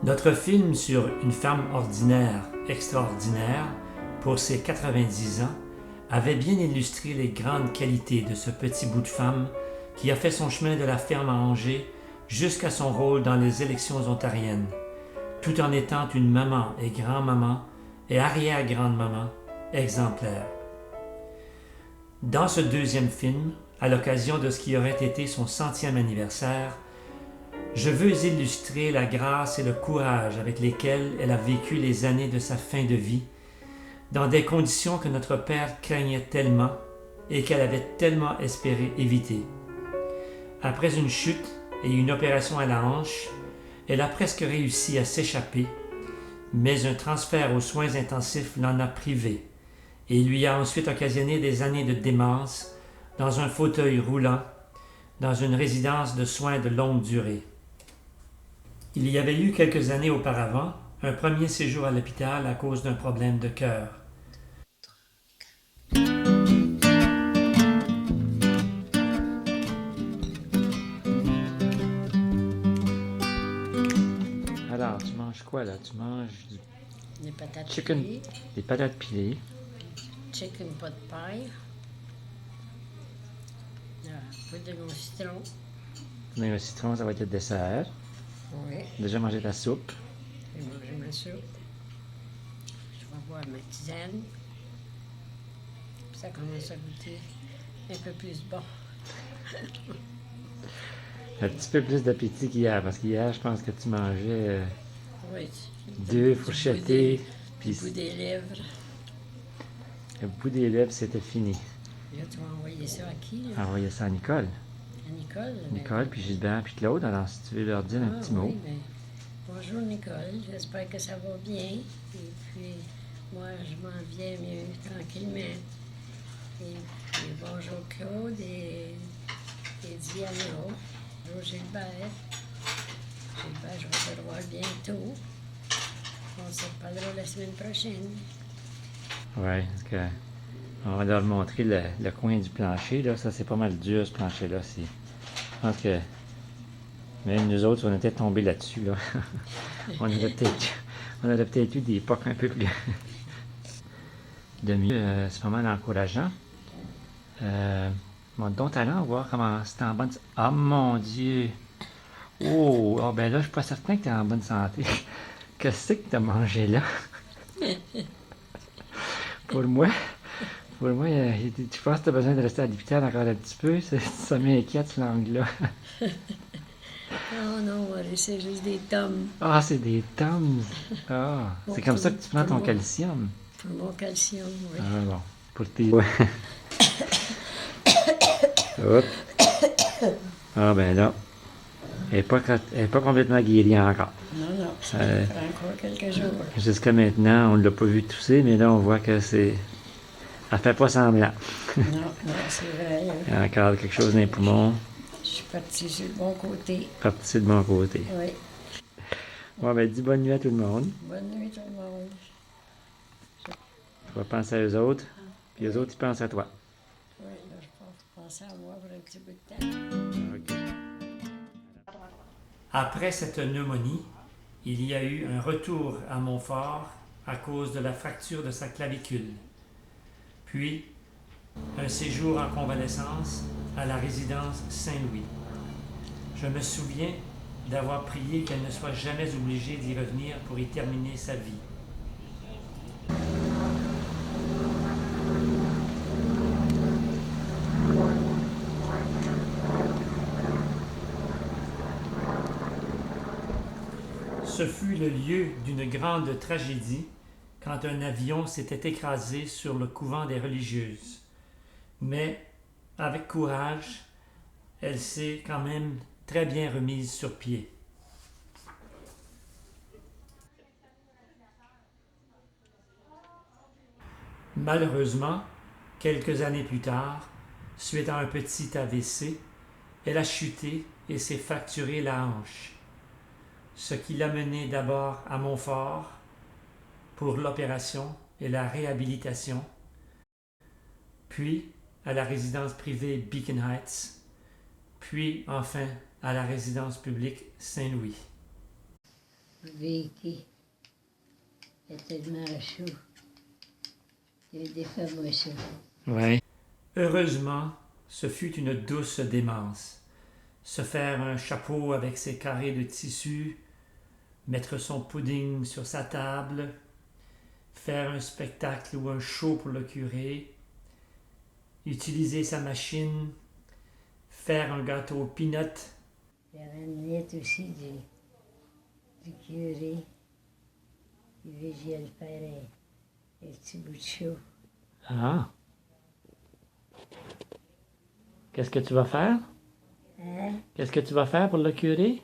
Notre film sur une femme ordinaire, extraordinaire, pour ses 90 ans, avait bien illustré les grandes qualités de ce petit bout de femme qui a fait son chemin de la ferme à Angers jusqu'à son rôle dans les élections ontariennes, tout en étant une maman et grand-maman et arrière-grande-maman exemplaire. Dans ce deuxième film, à l'occasion de ce qui aurait été son 100e anniversaire, je veux illustrer la grâce et le courage avec lesquels elle a vécu les années de sa fin de vie, dans des conditions que notre père craignait tellement et qu'elle avait tellement espéré éviter. Après une chute et une opération à la hanche, elle a presque réussi à s'échapper, mais un transfert aux soins intensifs l'en a privée et lui a ensuite occasionné des années de démence dans un fauteuil roulant, dans une résidence de soins de longue durée. Il y avait eu quelques années auparavant un premier séjour à l'hôpital à cause d'un problème de cœur. Alors, tu manges quoi là? Tu manges Des patates chicken, pilées, des patates pilées, chicken pot pie, poudre de mon citron. mais le citron, ça va être le dessert. Oui, Déjà mangé ta soupe. j'ai mangé ma soupe. Je vais boire ma tisane. Puis ça commence à goûter un peu plus bon. Un petit peu plus d'appétit qu'hier, parce qu'hier, je pense que tu mangeais Oui, deux fourchettés, puis puis le bout des lèvres. le bout des lèvres, c'était fini. Là, tu vas envoyer ça à qui, là? Envoyez ça à Nicole. À Nicole? Nicole, puis Gilbert, puis Claude. Alors, si tu veux leur dire un petit mot. Oui, ben, bonjour Nicole, j'espère que ça va bien. Et puis, moi, je m'en viens mieux tranquillement. Et puis, bonjour Claude et Diana. Bonjour Gilbert. Gilbert, je vais te revoir bientôt. On se reparlera la semaine prochaine. Ouais, parce que on va leur montrer le coin du plancher. Là. Ça, c'est pas mal dur, ce plancher-là. Je pense que même nous autres, on était tombés là-dessus. Là. on aurait peut-être eu des pocs un peu plus de mieux. C'est pas mal encourageant. Donc, allons voir comment c'est en bonne... Ah, mon Dieu! Oh, ben là, je suis pas certain que tu es en bonne santé. Qu'est-ce que tu as mangé là? Pour moi, tu penses que tu as besoin de rester à l'hôpital encore un petit peu? Ça m'inquiète, ce langue-là. Oh non, c'est juste des tomes. Ah, c'est des Tums. Ah, c'est comme ça que tu prends ton calcium. Pour mon calcium, oui. Ah, bon. Pour tes... Ouais. Hop. Ah, ben là. Elle n'est pas complètement guérie encore. Non, ça prend encore quelques jours. Jusqu'à maintenant, on ne l'a pas vu tousser, mais là, on voit que c'est... Elle fait pas semblant. Non, c'est vrai. Il y a encore quelque chose dans les poumons. Je suis partie sur le bon côté. Parti de mon côté. Oui. Bon, ben, dis bonne nuit à tout le monde. Bonne nuit tout le monde. Tu vas penser à eux autres, puis eux autres, ils pensent à toi. Oui, là, je pense penser à moi pour un petit bout de temps. OK. Après cette pneumonie, il y a eu un retour à Montfort à cause de la fracture de sa clavicule. Puis, un séjour en convalescence à la résidence Saint-Louis. Je me souviens d'avoir prié qu'elle ne soit jamais obligée d'y revenir pour y terminer sa vie. Ce fut le lieu d'une grande tragédie quand un avion s'était écrasé sur le couvent des religieuses. Mais, avec courage, elle s'est quand même très bien remise sur pied. Malheureusement, quelques années plus tard, suite à un petit AVC, elle a chuté et s'est fracturé la hanche, ce qui l'a menée d'abord à Montfort pour l'opération et la réhabilitation, puis à la résidence privée Beacon Heights, puis enfin à la résidence publique Saint-Louis. Vicky. Il fait tellement chaud. Des fois, moi, chaud. Oui. Heureusement, ce fut une douce démence. Se faire un chapeau avec ses carrés de tissu, mettre son pudding sur sa table, faire un spectacle ou un show pour le curé, utiliser sa machine, faire un gâteau aux peanuts. Il y a une lettre aussi du curé. Il veut que j'aille faire un petit bout de chaud. Ah. Qu'est-ce que tu vas faire? Hein? Qu'est-ce que tu vas faire pour le curé?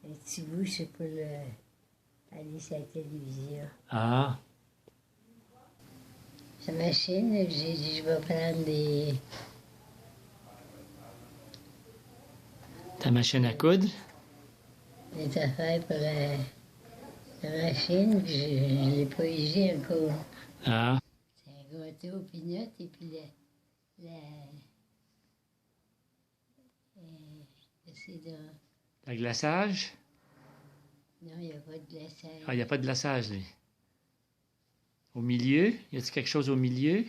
Un petit bout, c'est pour aller sur la télévision. Ah. Sa machine, j'ai dit, je vais prendre Ta machine à coudre? des affaires pour la machine, puis je ne l'ai pas usé encore. Ah. C'est un gâteau aux peanuts et puis c'est de... Le glaçage? Non, il n'y a pas de glaçage. Ah, il n'y a pas de glaçage, lui. Au milieu? Y a-t-il quelque chose au milieu?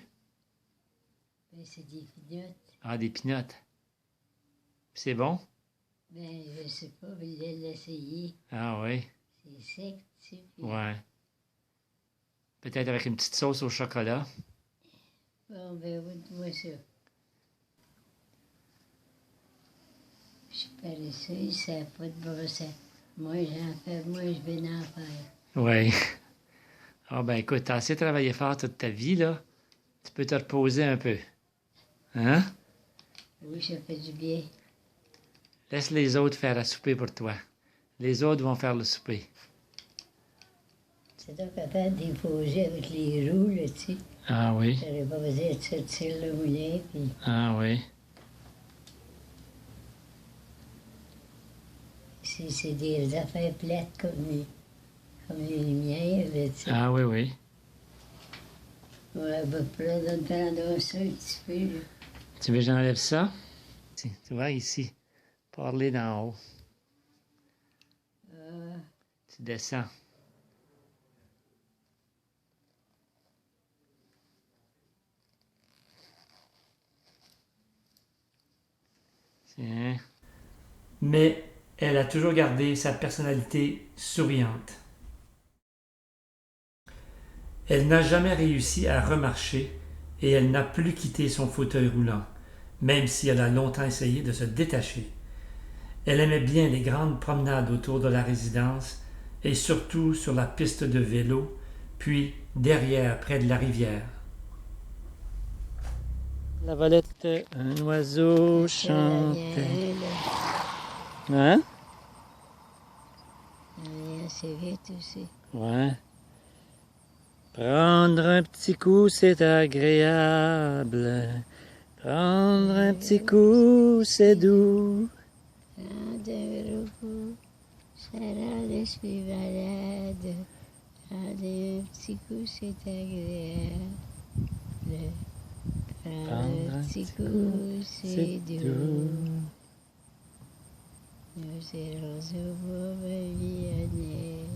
Ben, c'est des peanuts. Ah, des peanuts. C'est bon? Ben, je sais pas, mais je vais l'essayer. Ah oui. C'est sec, tu sais. Puis... Ouais. Peut-être avec une petite sauce au chocolat. Bon, ben, moi ça. Je suis paresseuse, ça n'a pas de bon sens. Moi, j'en fais, moi, je vais en faire. Oui. Ah ben écoute, t'as assez travaillé fort toute ta vie, là. Tu peux te reposer un peu. Hein? Oui, ça fait du bien. Laisse les autres faire à souper pour toi. Les autres vont faire le souper. C'est donc capable de déposer avec les roues, là, tu sais. Ah oui. J'aurais pas besoin de sortir le moulin, puis... Ah oui. C'est des affaires plates comme les miennes, là, tu sais. Ah oui, oui. Ouais, ben, prendre ça un petit peu, là. Tu veux que j'enlève ça? Tu vois ici. Parler d'en haut. Tu descends. Tiens. Mais elle a toujours gardé sa personnalité souriante. Elle n'a jamais réussi à remarcher et elle n'a plus quitté son fauteuil roulant, même si elle a longtemps essayé de se détacher. Elle aimait bien les grandes promenades autour de la résidence et surtout sur la piste de vélo, puis derrière, près de la rivière. La volette, un oiseau chantait. Hein? C'est vite aussi. Ouais. Prendre un petit coup, c'est agréable. Prendre un petit coup, c'est doux. Prendre un gros coup, ça rend l'esprit malade. Prendre un petit coup, c'est agréable. Prendre un petit coup, c'est doux. Nous irons au bois, ma Viannette.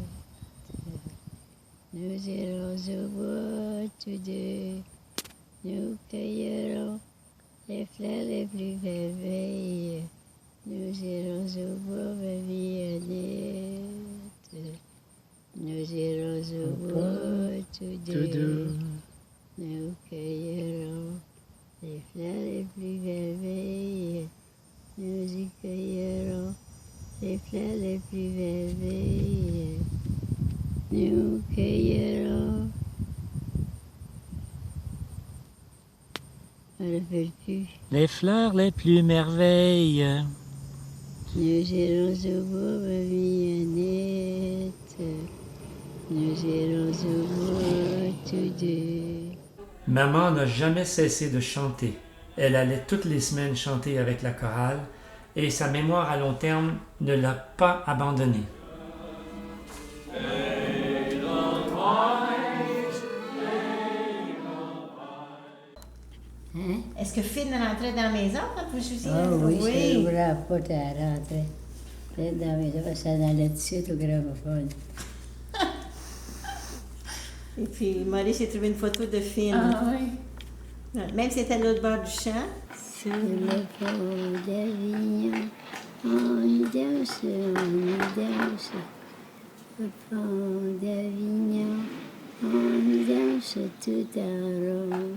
Nous irons au bois tous deux. Nous cueillerons les fleurs les plus merveilleuses. Nous irons au bois, ma Viannette. Nous irons au bois tous deux. Nous cueillerons les fleurs les plus merveilleuses. Nous y cueillerons les fleurs les plus merveilleuses. Nous cueillerons. On ne peut plus. Les fleurs les plus merveilles. Nous irons au bois, ma Viannette. Nous irons au bois tous deux. Maman n'a jamais cessé de chanter. Elle allait toutes les semaines chanter avec la chorale et sa mémoire à long terme ne l'a pas abandonnée. Hein? Est-ce que Finn rentrait dans la maison quand vous jouiez? Ah oui, ça ouvrait la porte à rentrer. Peut-être dans mes doigts, ça allait tout de suite au gramophone. Et puis, Maurice a trouvé une photo de film. Ah oui. Même si c'était à l'autre bord du champ. Sur le pont d'Avignon, on y danse, le pont d'Avignon, on y danse tout en rond.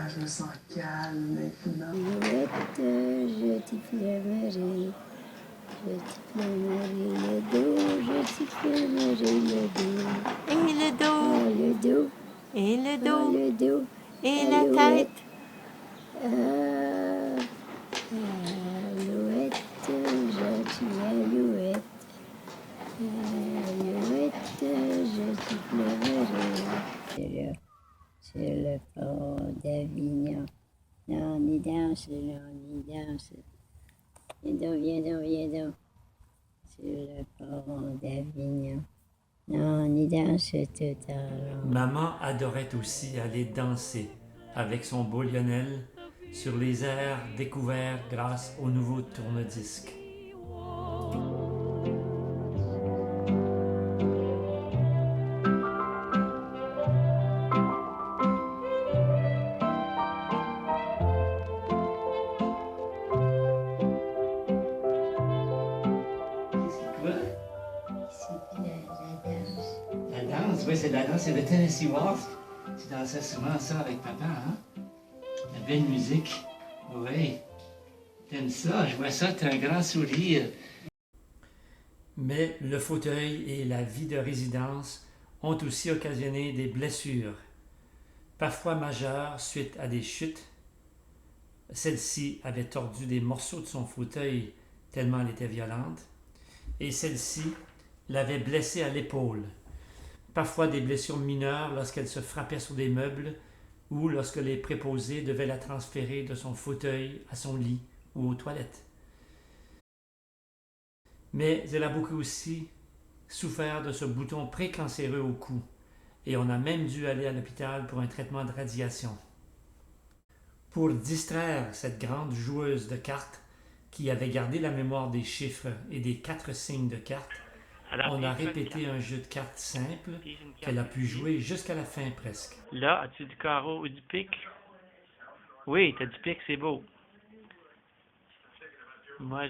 Je me sens calme maintenant. Je t'y flammerai, je t'y flammerai le dos, je t'y flammerai le dos. Et le Oh, dos, le dos, et le oh, dos, le dos. et la tête. Alouette, je suis alouette. Alouette, je t'y flammerai. Sur le pont d'Avignon. Là, on y danse, là, on y danse. Viens donc, viens donc, viens donc. Sur le pont d'Avignon. Là, on y danse tout en rond. Maman adorait aussi aller danser avec son beau Lionel sur les airs découverts grâce au nouveau tourne-disque. La danse, oui, c'est de la danse, c'est le Tennessee Waltz. Tu dansais souvent ça avec papa, hein? La belle musique. Oui. T'aimes ça, je vois ça, t'as un grand sourire. Mais le fauteuil et la vie de résidence ont aussi occasionné des blessures, parfois majeures suite à des chutes. Celle-ci avait tordu des morceaux de son fauteuil tellement elle était violente, et celle-ci l'avait blessée à l'épaule. Parfois des blessures mineures lorsqu'elle se frappait sur des meubles ou lorsque les préposés devaient la transférer de son fauteuil à son lit ou aux toilettes. Mais elle a beaucoup aussi souffert de ce bouton précancéreux au cou et on a même dû aller à l'hôpital pour un traitement de radiation. Pour distraire cette grande joueuse de cartes qui avait gardé la mémoire des chiffres et des 4 signes de cartes, on a répété un jeu de cartes simple qu'elle a pu jouer jusqu'à la fin presque. Là, as-tu du carreau ou du pic? Oui, t'as du pic, c'est beau. Moi,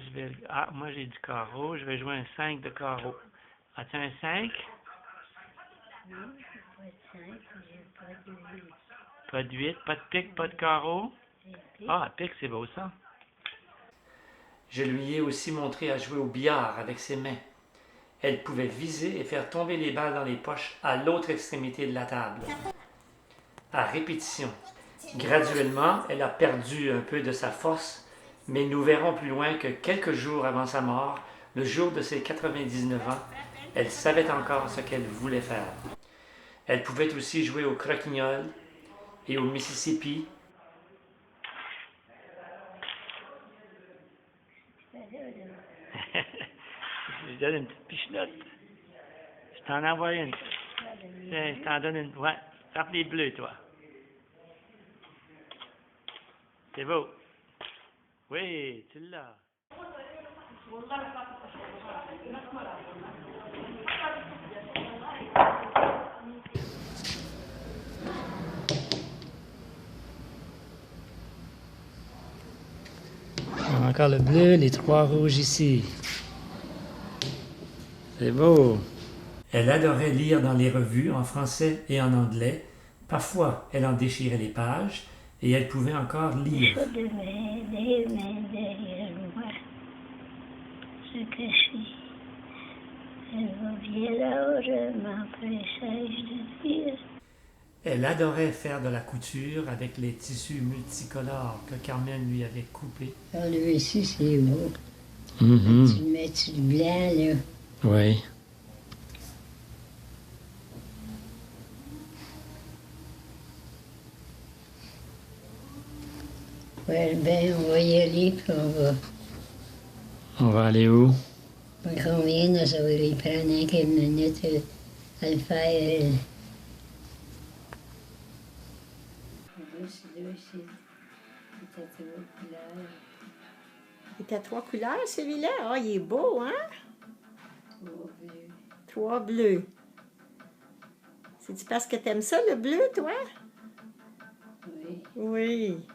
moi j'ai du carreau, je vais jouer un 5 de carreau. As-tu un 5? Non, pas de 5, j'ai pas de 8. Pas de 8, pas de pic, pas de carreau? Pic. Ah, pic, c'est beau ça. Je lui ai aussi montré à jouer au billard avec ses mains. Elle pouvait viser et faire tomber les balles dans les poches à l'autre extrémité de la table. À répétition. Graduellement, elle a perdu un peu de sa force, mais nous verrons plus loin que quelques jours avant sa mort, le jour de ses 99 ans, elle savait encore ce qu'elle voulait faire. Elle pouvait aussi jouer au croquignol et au Mississippi. Je donne une petite pichenotte. Je t'en envoie une. Tiens, je t'en donne une. Ouais, frappe les bleus, toi. C'est beau. Oui, tu l'as. Encore le bleu, les 3 rouges ici. C'est beau. Elle adorait lire dans les revues en français et en anglais. Parfois, elle en déchirait les pages et elle pouvait encore lire. Pas de main derrière moi, se cacher. Elle va bien largement, pressais-je de dire. Elle adorait faire de la couture avec les tissus multicolores que Carmen lui avait coupés. Ah, le ici, c'est beau. Tu le mets sur le blanc, là. Oui. Ouais, ben, on va y aller, puis On va aller où? on convient, là, ça va lui prendre quelques minutes à le faire, elle. Il était à 3 couleurs, celui-là. Ah, il est beau, hein? 3 bleus. C'est-tu parce que t'aimes ça, le bleu, toi? Oui. Oui.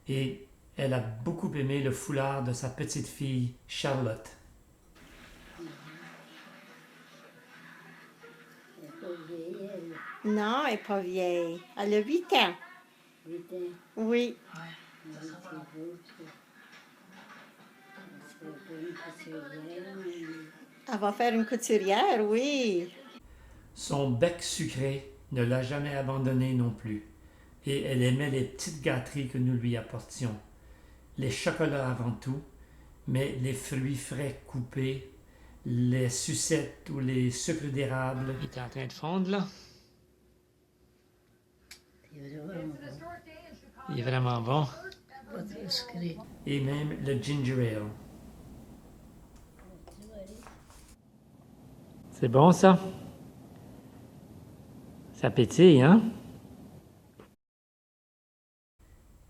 Et elle a beaucoup aimé le foulard de sa petite fille Charlotte. Elle est pas vieille, elle. Non, elle n'est pas vieille. Elle a 8 ans. 8 ans. Oui. Oui, c'est beau, ça. C'est pas une couturière, mais... Elle va faire une couturière, oui. Son bec sucré ne l'a jamais abandonnée non plus, et elle aimait les petites gâteries que nous lui apportions. Les chocolats avant tout, mais les fruits frais coupés, les sucettes ou les sucres d'érable. Il est en train de fondre, là. C'est vraiment bon. Il est vraiment bon. Pas trop sucré. Et même le ginger ale. C'est bon, ça? Ça pétille, hein?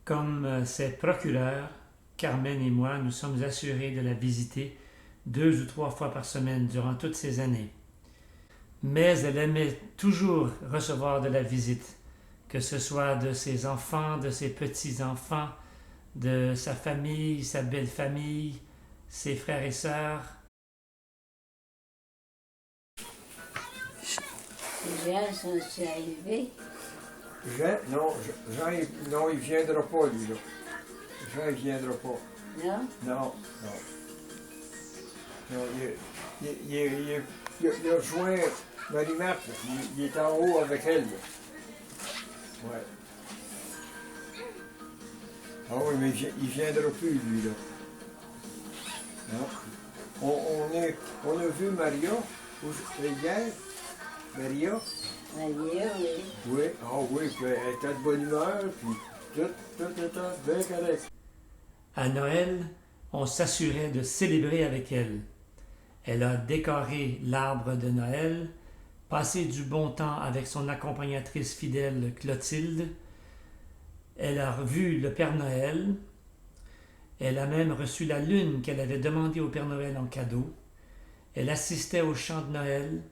Comme ses procureurs, Carmen et moi nous sommes assurés de la visiter 2 ou 3 fois par semaine durant toutes ces années. Mais elle aimait toujours recevoir de la visite, que ce soit de ses enfants, de ses petits-enfants, de sa famille, sa belle-famille, ses frères et sœurs. Les gens sont-ils arrivés? Jean, non, non, il viendra pas, lui, là. Jean, il viendra pas. Non? Non, non. Non, il a rejoint Marie-Marthe, il est en haut avec elle, là. Ouais. Ah oui, mais il viendra plus, lui, là. Non. On a vu Maria hier. Maria? Maria, oui. Oui, ah oui, puis elle était de bonne humeur, puis tout, bien correct. À Noël, on s'assurait de célébrer avec elle. Elle a décoré l'arbre de Noël, passé du bon temps avec son accompagnatrice fidèle Clotilde. Elle a revu le Père Noël. Elle a même reçu la lune qu'elle avait demandée au Père Noël en cadeau. Elle assistait au chant de Noël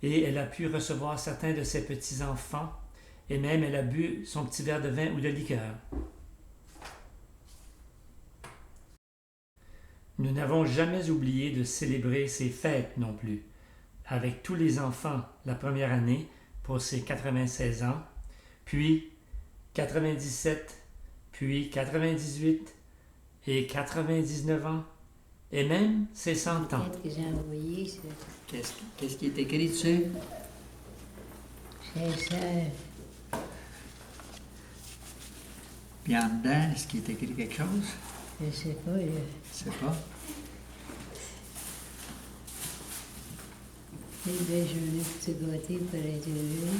et elle a pu recevoir certains de ses petits-enfants et même elle a bu son petit verre de vin ou de liqueur. Nous n'avons jamais oublié de célébrer ses fêtes non plus, avec tous les enfants la première année pour ses 96 ans, puis 97, puis 98 et 99 ans, et même ses 100 ans. Peut-être que j'ai envoyé ça. Qu'est-ce qui est écrit dessus? Chère sœur, Puis en dedans, est-ce qu'il est écrit quelque chose? je sais pas, là. Je sais pas. Quelle belle journée pour te gâter, pour être heureux.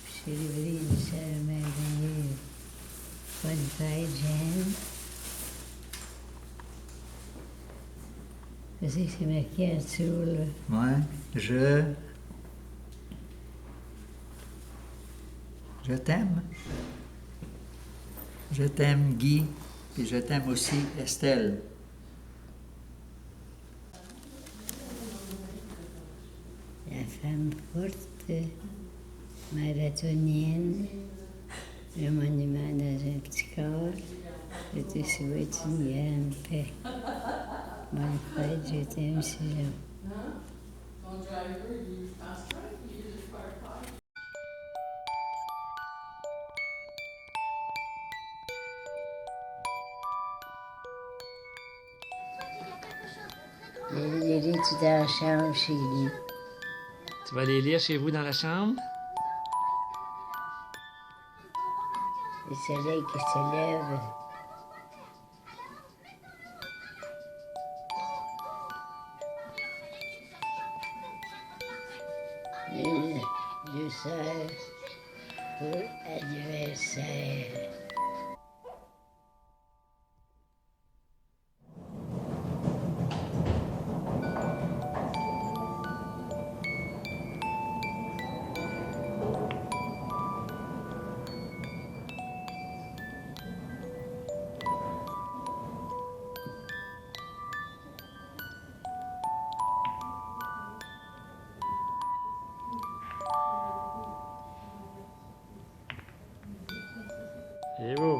Puis célébrer une sœur merveilleuse. Bonne fête, Jeanne. Je sais que c'est marqué en dessous, là. Ouais. Je t'aime. Je t'aime, Guy. Et je t'aime aussi, Estelle. La femme forte, marathonienne, le monument dans un petit corps. Je te souhaite une grande paix. Bonne fête, je t'aime, Sylvain. Les lits tout dans la chambre chez lui. Tu vas les lire chez vous dans la chambre? Le soleil qui se lève. Une, deux sœurs pour adversaire. C'est beau.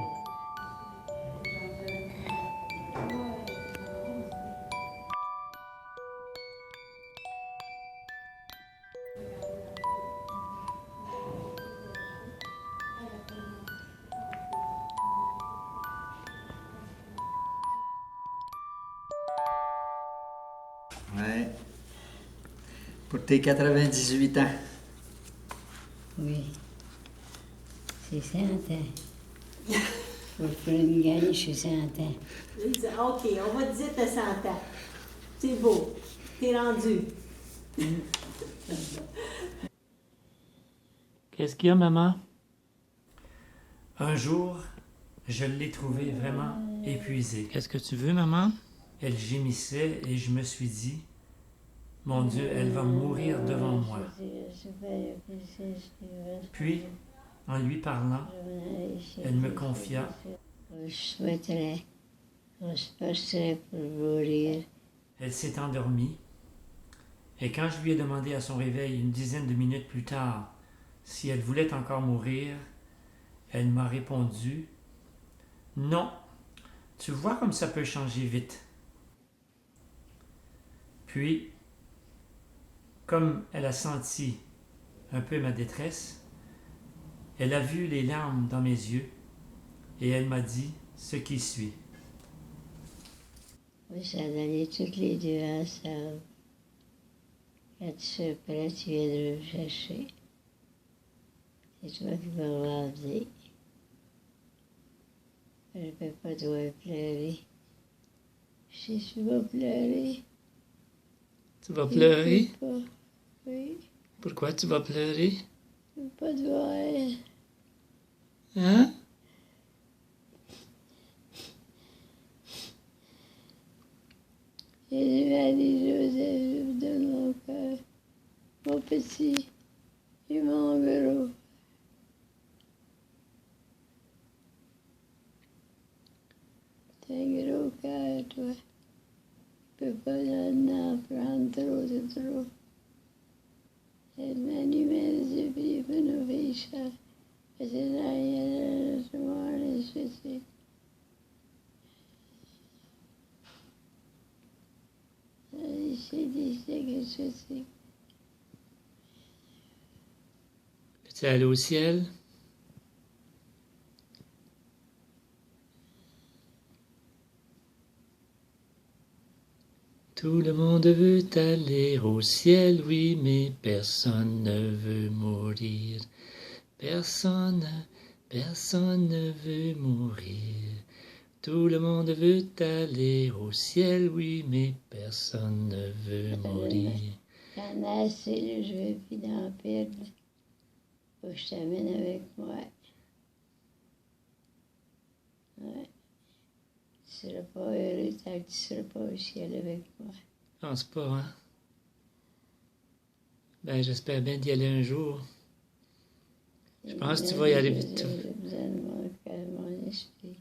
Ouais. Pour tes 98 ans. Oui. C'est 100 ans. Pour une gagne, je suis 100 ans. Il dit, OK, on va te dire t'as 100 ans. C'est beau. T'es rendu. Qu'est-ce qu'il y a, maman? Un jour, je l'ai trouvée vraiment épuisée. Qu'est-ce que tu veux, maman? Elle gémissait et je me suis dit, mon Dieu, elle va mourir devant moi. Puis, en lui parlant, elle me confia. Je souhaiterais pour mourir. Elle s'est endormie. Et quand je lui ai demandé à son réveil une dizaine de minutes plus tard si elle voulait encore mourir, elle m'a répondu « Non, tu vois comme ça peut changer vite. » Puis, comme elle a senti un peu ma détresse, elle a vu les larmes dans mes yeux et elle m'a dit ce qui suit. On s'en allait toutes les deux ensemble. Quand tu seras prêt, tu viendras me chercher. C'est toi qui vas m'emmener. Je ne peux pas te voir pleurer. Je sais que tu vas pleurer. Tu vas pleurer? Je peux pas. Oui, Pourquoi tu vas pleurer? je ne peux pas te voir. Hein? Et Marie-Joseph de mon cœur, mon petit et mon gros. T'as un gros cœur, toi. Tu peux pas en prendre trop, c'est trop. Elle m'a dit, mais je prie pour nos filles, et c'est là, il y a le soir, les chaussées. C'est dit, c'est que je sais. Peux-tu aller au ciel? Tout le monde veut aller au ciel, oui, mais personne ne veut mourir. Personne ne veut mourir. Tout le monde veut aller au ciel, oui, mais personne ne veut mourir. J'en ai assez, là, je veux plus d'en perdre. Faut que je t'amène avec moi. Ouais. Tu seras pas heureux tant que tu seras pas au ciel avec moi. Je pense pas, hein? Ben, j'espère bien d'y aller un jour. Je pense que tu vas y arriver. J'ai besoin de mon cœur, mon esprit.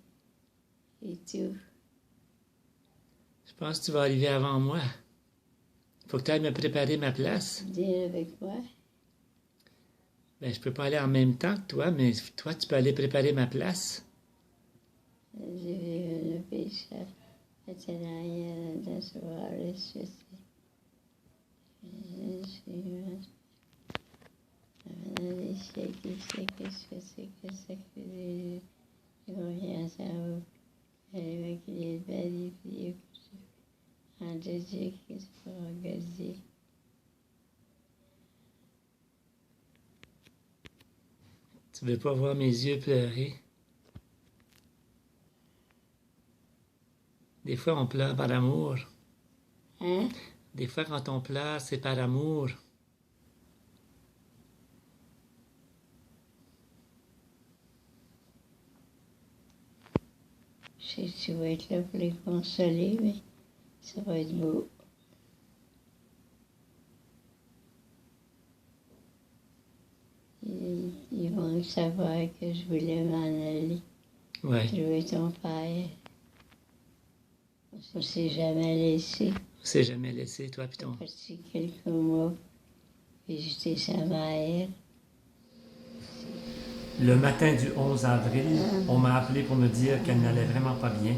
Et tout. Je pense que tu vas arriver avant moi. Faut que tu ailles me préparer ma place. Viens avec moi. Ben, je peux pas aller en même temps que toi, mais toi, tu peux aller préparer ma place. J'ai vu le péché. Maintenant, il y a de se voir le souci. Je suis maintenant les siècles, que c'est que j'ai confiance en vous. Allez, qu'il est belle et prier pour ça. En Jésus qui se regarder. Tu veux pas voir mes yeux pleurer? Des fois, on pleure par amour. Hein? Des fois, quand on pleure, c'est par amour. Je sais que tu vas être là pour les consoler, mais ça va être beau. Ils vont savoir que je voulais m'en aller. Ouais. Trouver ton père. On ne s'est jamais laissé. On s'est jamais laissé, toi pis Je ton... suis partie quelques mois. Puis j'étais sa mère. Le matin du 11 avril, on m'a appelé pour me dire qu'elle n'allait vraiment pas bien,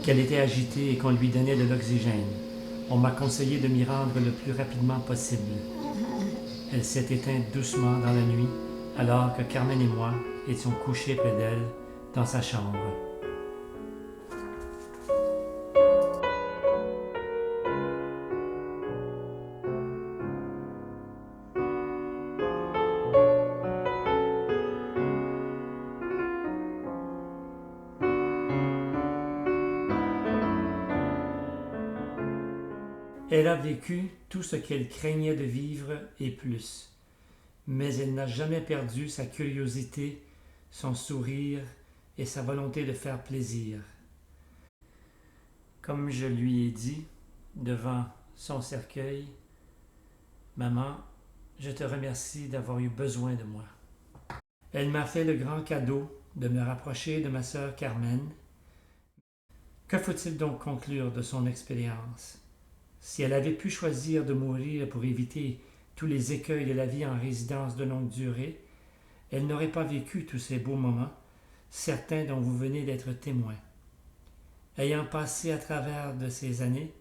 qu'elle était agitée et qu'on lui donnait de l'oxygène. On m'a conseillé de m'y rendre le plus rapidement possible. Elle s'est éteinte doucement dans la nuit, alors que Carmen et moi étions couchés près d'elle dans sa chambre. Elle a vécu tout ce qu'elle craignait de vivre et plus, mais elle n'a jamais perdu sa curiosité, son sourire et sa volonté de faire plaisir. Comme je lui ai dit, devant son cercueil, « Maman, je te remercie d'avoir eu besoin de moi. » Elle m'a fait le grand cadeau de me rapprocher de ma sœur Carmen. Que faut-il donc conclure de son expérience? Si elle avait pu choisir de mourir pour éviter tous les écueils de la vie en résidence de longue durée, elle n'aurait pas vécu tous ces beaux moments, certains dont vous venez d'être témoin. Ayant passé à travers de ces années,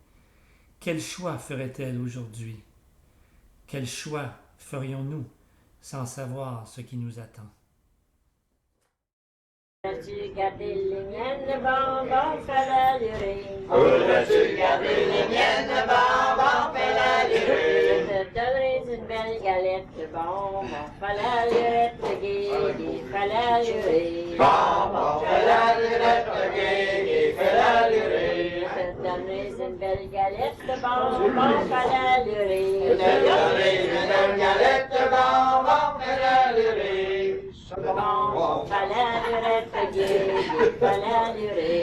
quel choix ferait-elle aujourd'hui? Quel choix ferions-nous sans savoir ce qui nous attend? Voudrais-tu garder les miennes bonbons, fais la lurée? Voudrais-tu garder les miennes bonbons, fais la lurée? Je te donnerai une belle galette de bonbons, fais la lurette, guégué, fais la lurée. Bonbons, fais la lurette, guégué, fais la lurée. Je te donnerai une belle galette de bonbons, fais la lurée. Je te donnerai une belle galette de bonbons, fais la lurée. Bonbons, fais la lurette, guégué, fais la lurée.